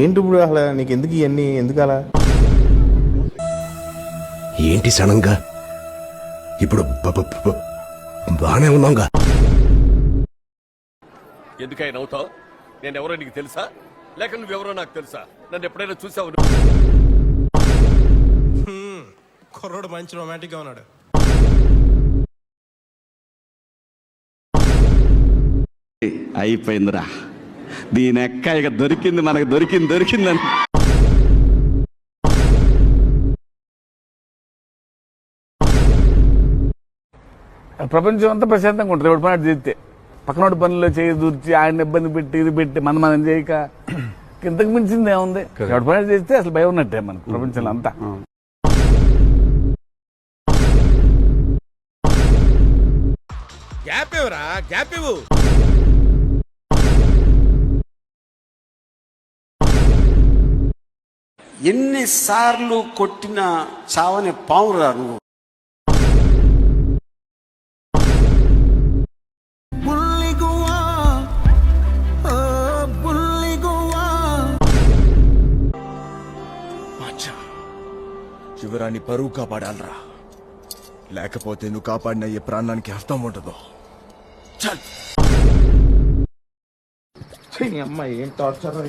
ఏంటి ఇప్పుడు అసలు నీకు ఎందుకు ఇవన్నీ ఎందుకు అలా? ఏంటి సడన్గా ఇప్పుడు బానే ఉన్నాంగా. ఎందుకైనా అవుతావు? నేను ఎవరో నీకు తెలుసా, లేక నువ్వెవరో నాకు తెలుసా? నన్ను ఎప్పుడైనా చూసావు? కుర్రోడు మంచి రొమాంటిక్ గా ఉన్నాడు. అయిపోయిందిరా, దీని ఎక్క ఇక దొరికింది, మనకు దొరికిందని. ప్రపంచం అంతా ప్రశాంతంగా ఉంటుంది ఎవరి పని చేస్తే. పక్కనోడి పనుల్లో చేయి దూర్చి ఆయన ఇబ్బంది పెట్టి ఇది పెట్టి మనం చేయక ఇంతకు మించింది ఏముంది? ఎవరి పని చేస్తే అసలు భయం ఉన్నట్టే మనకు ప్రపంచంలో అంతా. గ్యాప్ ఇవ్వరా, గ్యాప్ ఇవ్వు. ఎన్నిసార్లు కొట్టినా చావని పావురా నువ్వు. శివరాన్ని పరువు కాపాడాలరా, లేకపోతే నువ్వు కాపాడిన ఈ ప్రాణానికి అర్థం ఉండదు. అమ్మాయి ఏం టార్చర్.